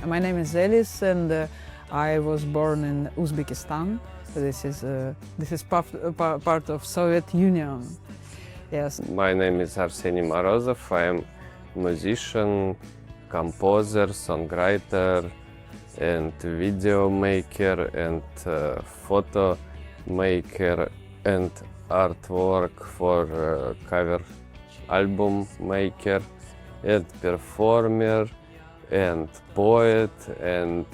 My name is Alisa, and I was born in Uzbekistan. This is part of Soviet Union. Yes. My name is Arseniy Morozov. I am musician, composer, songwriter, and video maker, and photo maker, and artwork for cover album maker, and performer, and poet, and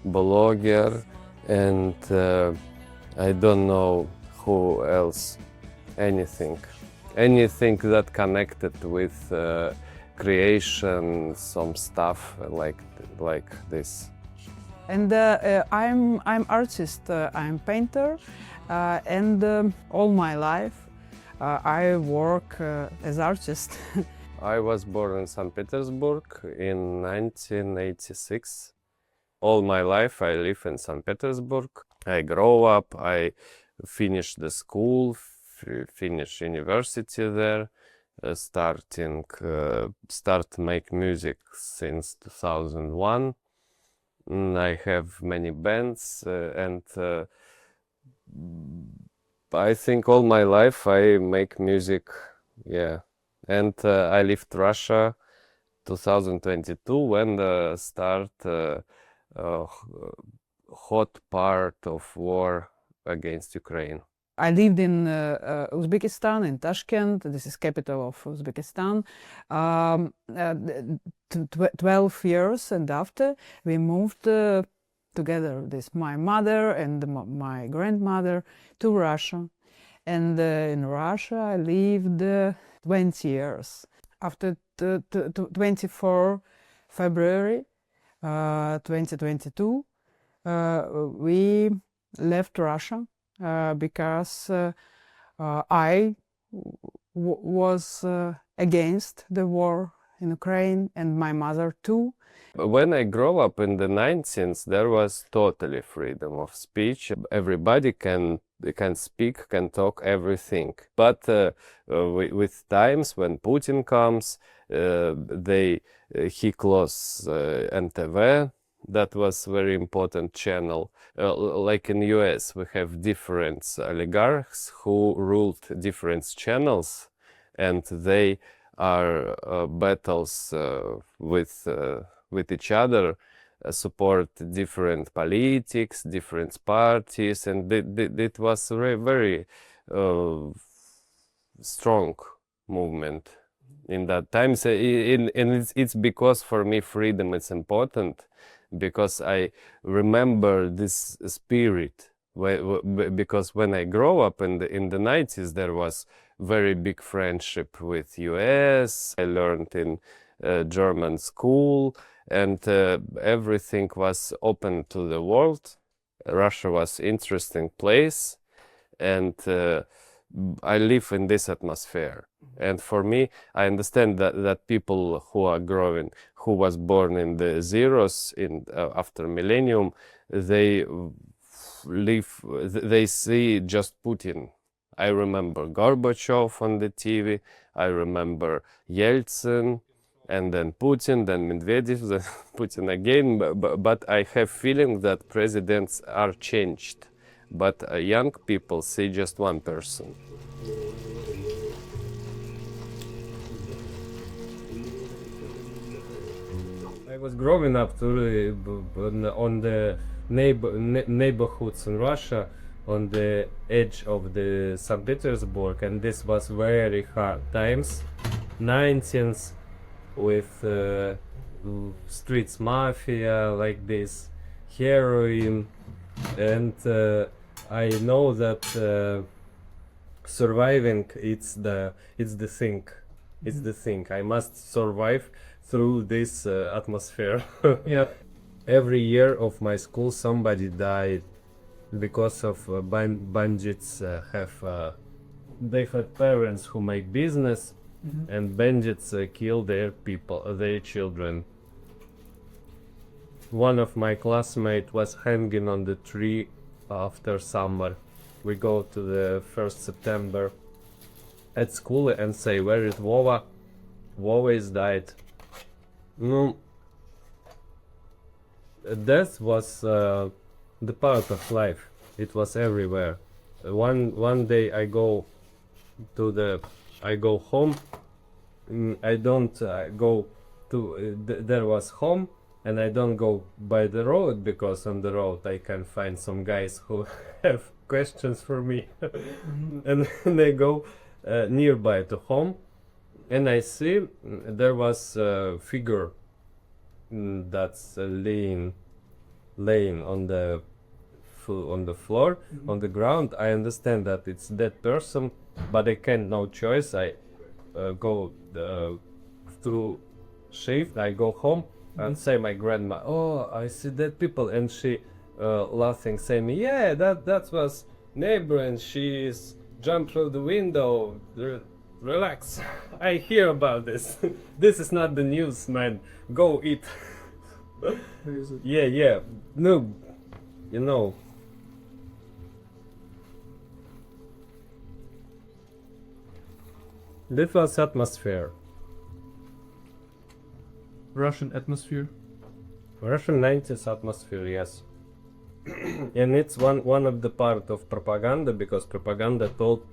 blogger, and I don't know who else. Anything that connected with creation, some stuff like this. And I'm artist. I'm painter, and all my life I work as artist. I was born in St. Petersburg in 1986. All my life I live in St. Petersburg. I grow up. I finished the school. Finish university there, start make music since 2001. I have many bands, and I think all my life I make music, yeah. And I left Russia 2022 when start hot part of war against Ukraine. I lived in Uzbekistan, in Tashkent. This is capital of Uzbekistan. 12 years, and after we moved together, my mother and my grandmother, to Russia. And in Russia I lived 20 years. After 24 February 2022, we left Russia. Because I was against the war in Ukraine, and my mother too. When I grew up in the 90s, there was totally freedom of speech. Everybody can speak, can talk everything. But with times when Putin comes, he closed NTV. That was very important channel. Like in US, we have different oligarchs who ruled different channels, and they are battles with each other, support different politics, different parties, and it was a very strong movement in that times. And it's because for me freedom is important. Because I remember this spirit, because when I grew up in the 90s, there was very big friendship with US. I learned in German school, and everything was open to the world. Russia was interesting place, and I live in this atmosphere. And for me, I understand that people who are growing, who was born in the zeros after millennium, they see just Putin. I remember Gorbachev on the TV. I remember Yeltsin, and then Putin, then Medvedev, then Putin again. But I have feeling that presidents are changed. But young people see just one person. I was growing up on the neighborhoods in Russia, on the edge of the St. Petersburg, and this was very hard times. 19th with streets mafia like this, heroin, and I know that surviving it's the thing. It's the thing. I must survive through this atmosphere. Yeah. Every year of my school somebody died because of bandits they had parents who make business, and bandits kill their children. One of my classmates was hanging on the tree after summer. We go to the 1st September at school and say, where is Vova? Vova is died. No, death was the part of life. It was everywhere. One day I go home. I don't go to there was home, and I don't go by the road, because on the road I can find some guys who have questions for me. And they go nearby to home, and I see there was a figure that's laying on the floor, on the ground. I understand that it's dead person, but I can't, no choice. I go to shift. I go home and say my grandma, "Oh, I see dead people," and she laughing, say me, "Yeah, that was neighbor, and she's jumped through the window. Relax, I hear about this. This is not the news, man. Go eat." Yeah. No, you know. This was atmosphere. Russian atmosphere. Russian 90s atmosphere, yes. And it's one of the part of propaganda, because propaganda told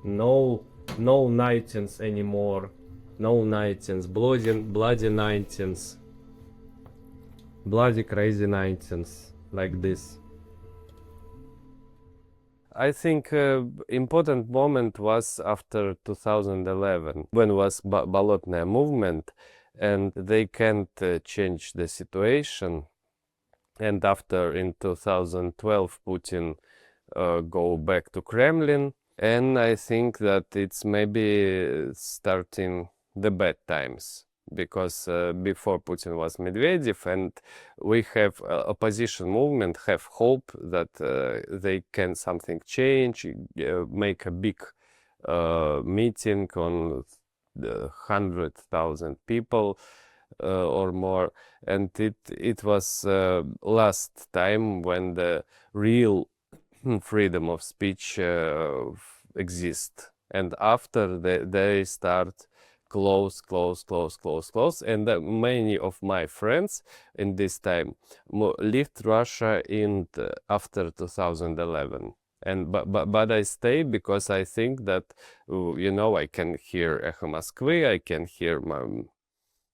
no 19s anymore, no 19s, bloody 19s, bloody crazy 19s, like this. I think important moment was after 2011, when was Bolotnaya movement, and they can't change the situation. And after, in 2012, Putin go back to Kremlin, and I think that it's maybe starting the bad times, because before Putin was Medvedev, and we have opposition movement have hope that they can something change, make a big meeting on 100,000 people or more, and it was last time when the real freedom of speech exists, and after they start close, and many of my friends in this time left Russia after 2011. And but I stay because I think that I can hear Echo Moskvy, I can hear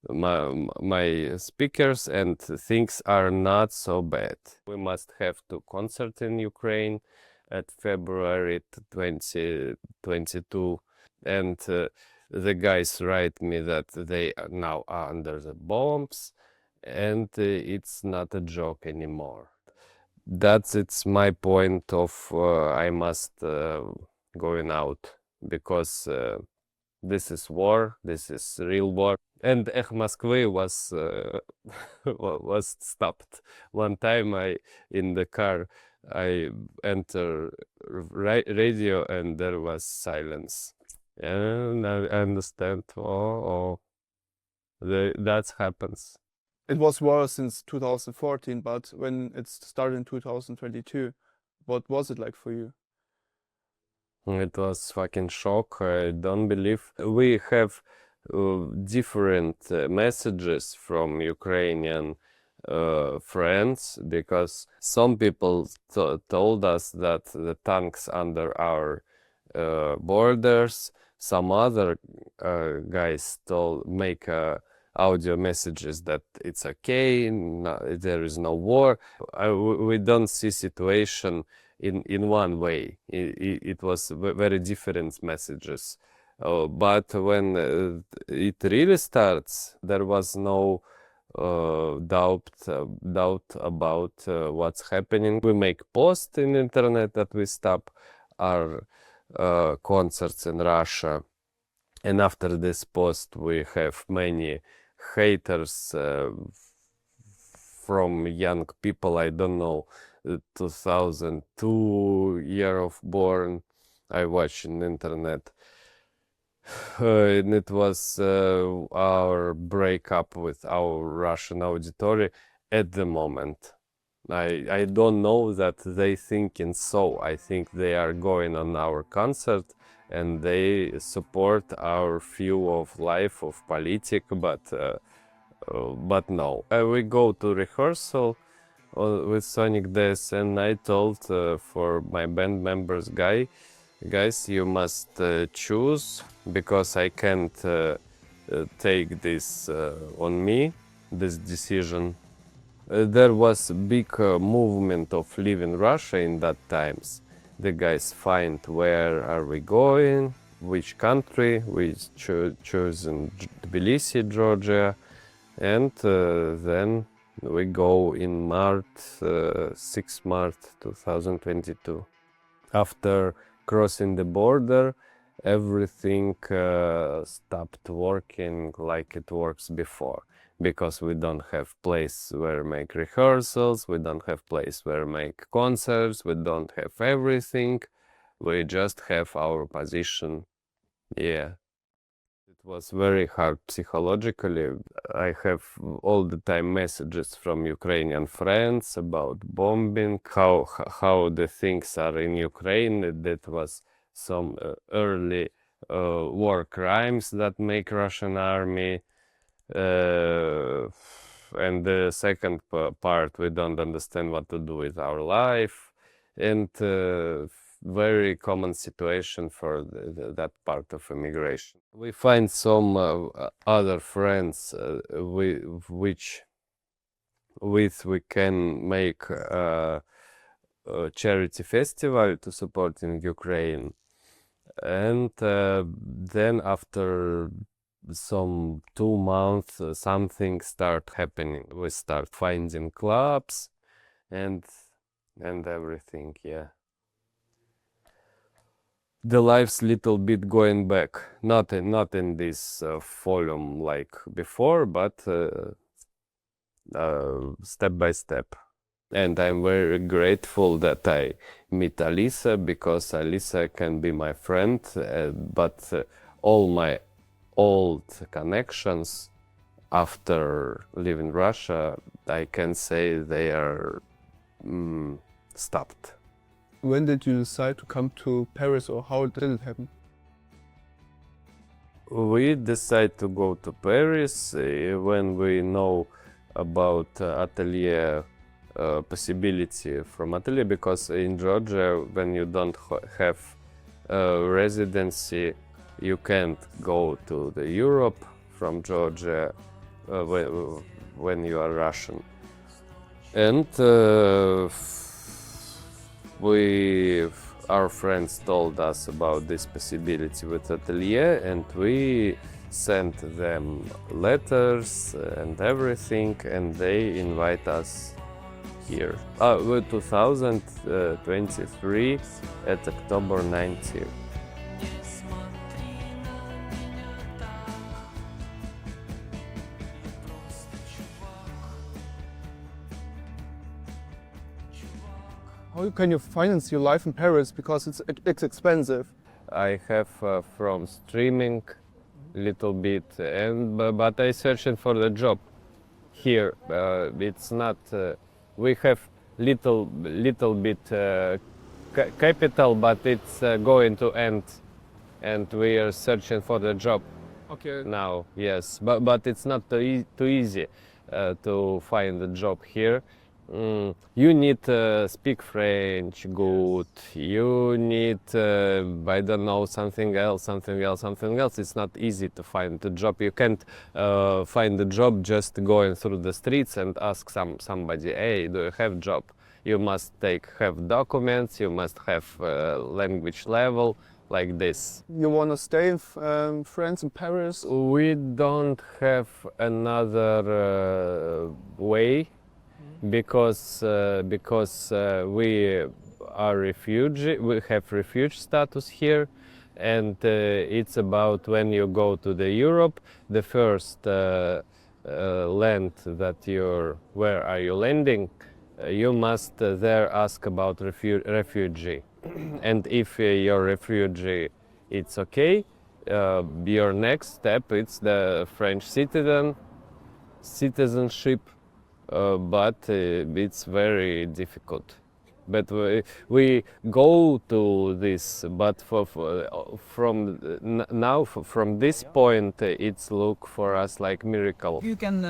my speakers, and things are not so bad. We must have to concert in Ukraine at February 2022, and the guys write me that they are now under the bombs, and it's not a joke anymore. It's my point of I must going out, because this is war, this is real war. And Ech Moskvy was was stopped. One time in the car I enter radio, and there was silence. And I understand. That happens. It was war since 2014, but when it started in 2022, what was it like for you? It was fucking shock. I don't believe. We have different messages from Ukrainian friends, because some people told us that the tanks under our borders. Some other guys make audio messages that it's okay, there is no war. We don't see situation in one way. It was very different messages. But when it really starts, there was no doubt about what's happening. We make posts in internet that we stop our concerts in Russia, and after this post we have many haters from young people. I don't know, 2002 year of born. I watch in internet, and it was our breakup with our Russian auditory at the moment. I don't know that they thinking so. I think they are going on our concert and they support our view of life, of politics, but no. We go to rehearsal with Sonic Death, and I told for my band members, guys, you must choose, because I can't take this on me, this decision. There was a big movement of leaving Russia in that times. The guys find where are we going, which country. We chosen Tbilisi, Georgia, and then we go in March, 6 March 2022. After crossing the border, everything stopped working like it works before, because we don't have place where make rehearsals, we don't have place where make concerts, we don't have everything, we just have our position. Yeah, it was very hard psychologically. I have all the time messages from Ukrainian friends about bombing, how the things are in Ukraine. That was some early war crimes that make Russian army. And the second part, we don't understand what to do with our life, and very common situation for that part of immigration. We find some other friends with we can make a charity festival to support in Ukraine, and then after some 2 months something start happening. We start finding clubs and everything. Yeah, the life's little bit going back, not in this volume like before, but step by step. And I'm very grateful that I meet Alisa, because Alisa can be my friend, but all my old connections after leaving Russia, I can say they are stopped. When did you decide to come to Paris, or how did it happen? We decided to go to Paris when we know about atelier possibility from atelier, because in Georgia, when you don't have residency, you can't go to the Europe from Georgia when you are Russian. And our friends told us about this possibility with atelier, and we sent them letters and everything, and they invite us here. 2023 at October 19th. How can you finance your life in Paris, because it's expensive? I have from streaming little bit, but I searching for the job here. It's not. We have little bit capital, but it's going to end, and we are searching for the job. Okay. Now. Yes, but it's not too easy to find a job here. You need speak French good. You need I don't know, something else. It's not easy to find a job. You can't find a job just going through the streets and ask somebody, hey, do you have job? You must have documents. You must have language level like this. You want to stay in France, in Paris? We don't have another way. Because we are refugee, we have refugee status here, and it's about when you go to the Europe, the first land that where are you landing, you must there ask about refugee, and if you're refugee, it's okay. Your next step it's the French citizenship. But it's very difficult. But we go to this. But from this point, it's look for us like miracle. You can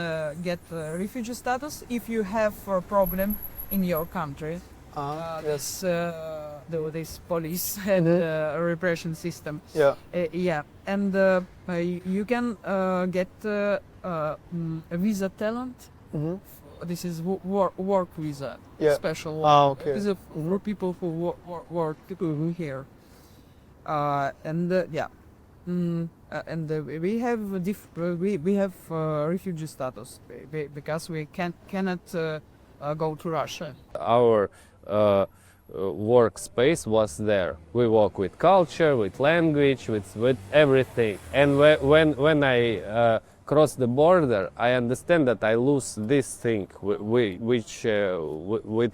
get refugee status if you have a problem in your country. Yes. This police and repression system. Yeah. Yeah, and you can get a visa talent. This is work visa, Yeah. special Okay. visa for people who work here. We have we have refugee status because we cannot go to Russia. Our workspace was there. We work with culture, with language, with everything. And when I cross the border, I understand that I lose this thing with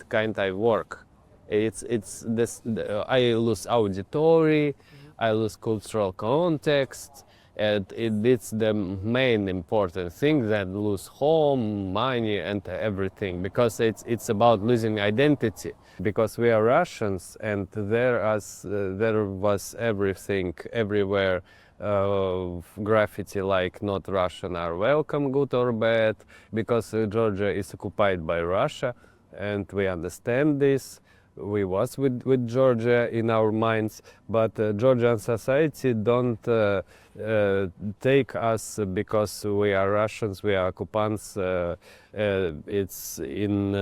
kind I work. It's this. I lose auditory, I lose cultural context, and it's the main important thing that lose home, money, and everything, because it's about losing identity. Because we are Russians, and there was everything everywhere. Graffiti like "Not Russian are welcome, good or bad," because Georgia is occupied by Russia, and we understand this. We was with Georgia in our minds, but Georgian society don't take us because we are Russians, we are occupants. It's in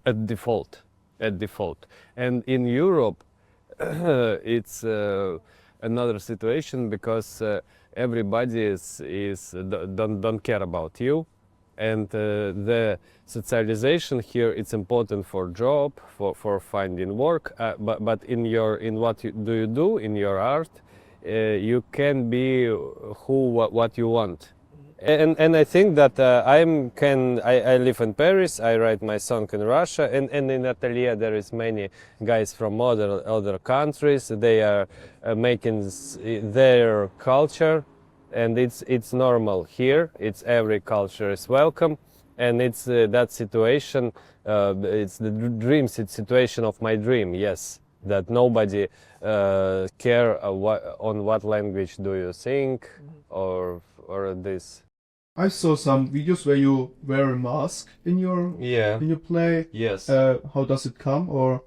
at default, and in Europe it's another situation, because everybody don't care about you. And the socialization here, it's important for job, for finding work, but in what you do in your art, you can be what you want. And I think that I live in Paris, I write my song in Russia, and in Atelier there is many guys from other countries. They are making their culture, and it's normal here. It's every culture is welcome, and it's that situation. It's the dreams. It's situation of my dream. Yes, that nobody care on what language do you sing, or this. I saw some videos where you wear a mask in your play. Yes. How does it come? Or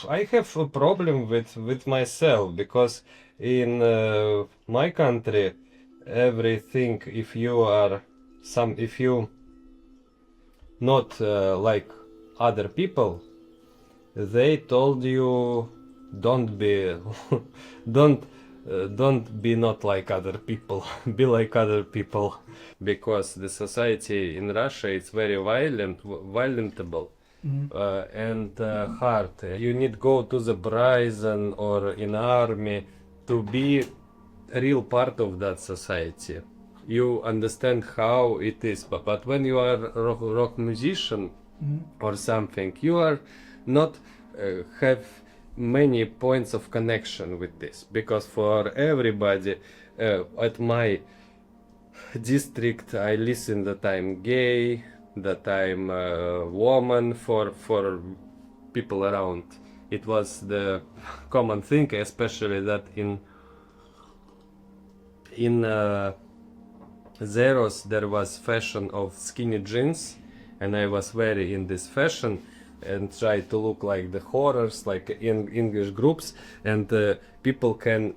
I have a problem with myself, because in my country, everything, if you not like other people, they told you don't be don't be not like other people, be like other people, because the society in Russia is very violentable. And hard. You need go to the prison or in army to be a real part of that society. You understand how it is, but when you are rock musician or something, you are not have many points of connection with this, because for everybody at my district, I listen that I'm gay, that I'm a woman. For people around, it was the common thing, especially that in Zeros there was fashion of skinny jeans, and I was very in this fashion and try to look like the horrors, like in English groups, and people can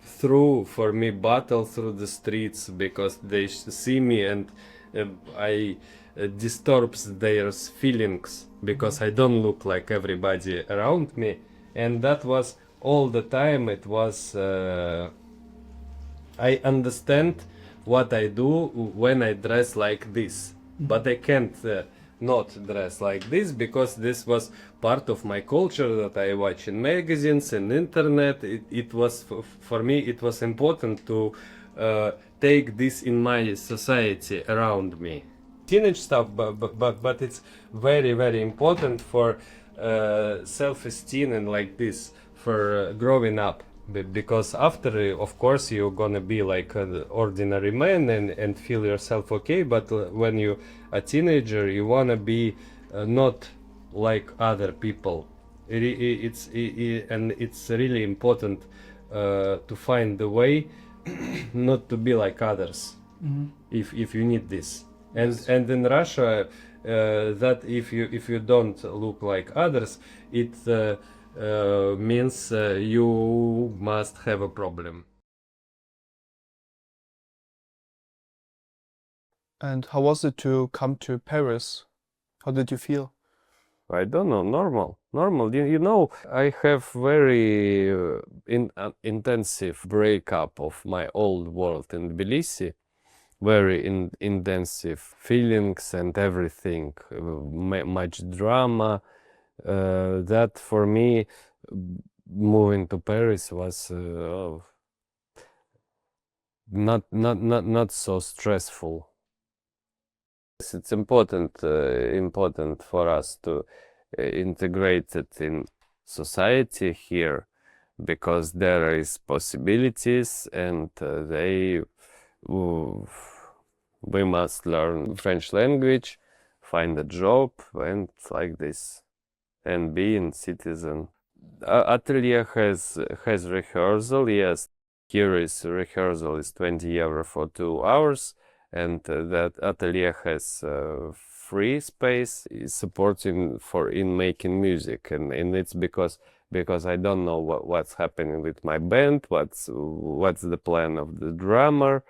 through for me battle through the streets, because they see me, and I disturbs their feelings, because I don't look like everybody around me. And that was all the time. It was I understand what I do when I dress like this, but I can't not dress like this, because this was part of my culture that I watch in magazines and internet. It was for me, it was important to take this in my society around me. Teenage stuff, but it's very important for self-esteem and like this, for growing up. Because after, of course, you're gonna be like an ordinary man and feel yourself okay, but when you're a teenager, you wanna be not like other people. And it's really important to find the way not to be like others. Mhm. If you need this, and in Russia, that if you don't look like others, it means you must have a problem. And how was it to come to Paris? How did you feel? I don't know, normal. You know, I have very intensive breakup of my old world in Tbilisi, very intensive feelings and everything, much drama. That for me, moving to Paris was not so stressful. It's important for us to integrate it in society here, because there is possibilities, and we must learn French language, find a job, and like this, and be a citizen. Atelier has rehearsal, yes. Here is rehearsal is 20 euro for 2 hours, and that atelier has free space, is supporting for in making music, and it's because I don't know what's happening with my band, what's the plan of the drummer,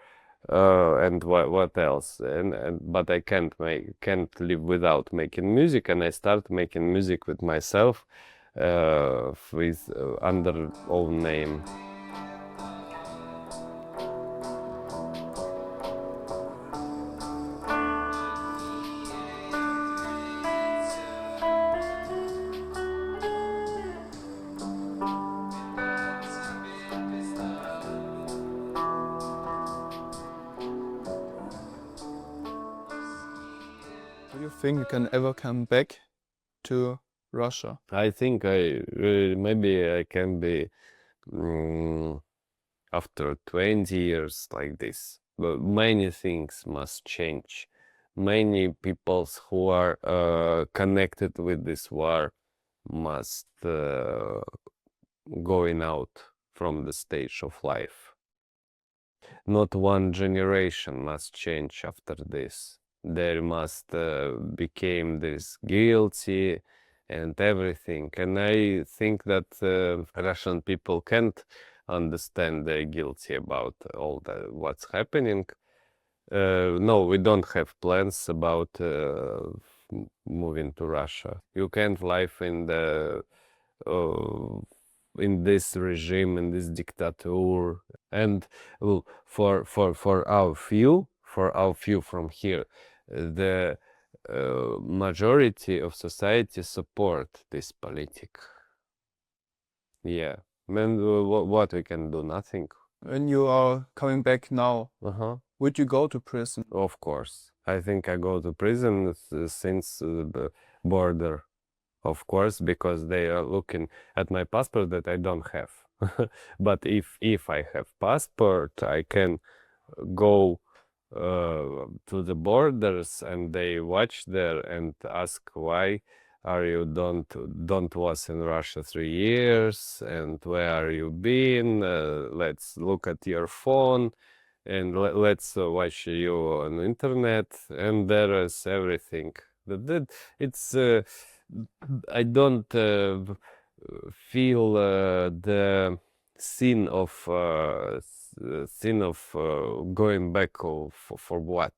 and what else, and but I can't live without making music, and I start making music with myself, with under own name. Do you think you can ever come back to Russia? I think maybe I can be after 20 years like this. But many things must change. Many peoples who are connected with this war must going out from the stage of life. Not one generation must change after this. There must become this guilty and everything. And I think that Russian people can't understand they're guilty about all what's happening. No, we don't have plans about moving to Russia. You can't live in this regime, in this dictator, and well, for our view, from here, the majority of society support this politic. Yeah, and what we can do? Nothing. When you are coming back now, would you go to prison? Of course, I think I go to prison since the border. Of course, because they are looking at my passport that I don't have. But if I have passport, I can go to the borders, and they watch there and ask why are you don't was in Russia 3 years, and where are you been? Let's look at your phone, and let's watch you on internet, and there is everything. It's I don't feel the sin of going back for what?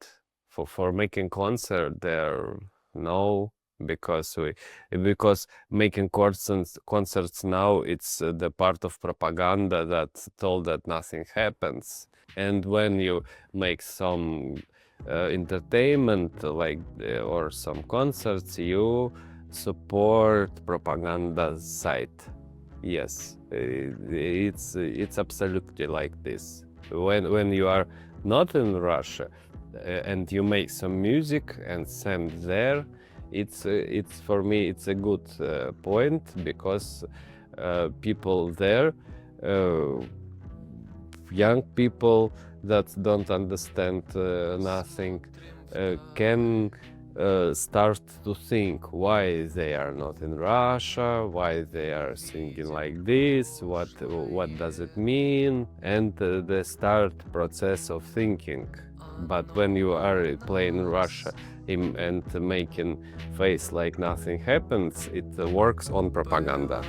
For making concert there? No, because making concerts now, it's the part of propaganda that told that nothing happens. And when you make some entertainment like or some concerts, you support propaganda site. Yes, it's absolutely like this. When you are not in Russia and you make some music and send there, it's for me it's a good point, because people there, young people that don't understand nothing, can start to think why they are not in Russia, why they are singing like this, what does it mean, and the start process of thinking. But when you are playing in Russia and making face like nothing happens, it works on propaganda.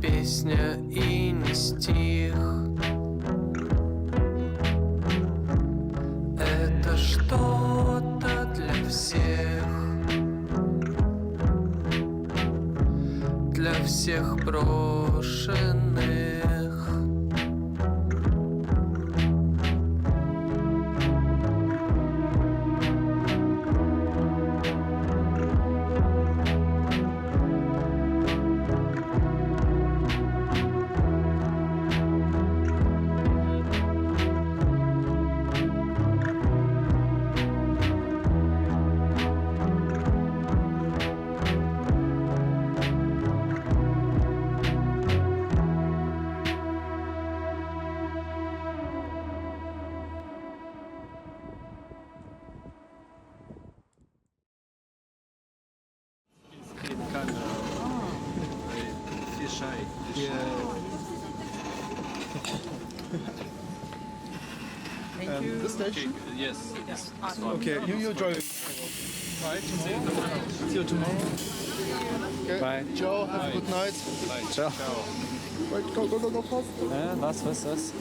Песня и не стих. Это что-то для всех брошенных. Thank you. This station? Yes. Okay, you join. Bye tomorrow. See you tomorrow. Okay. Bye. Ciao, have a good night. Ciao. Wait, go fast. Was?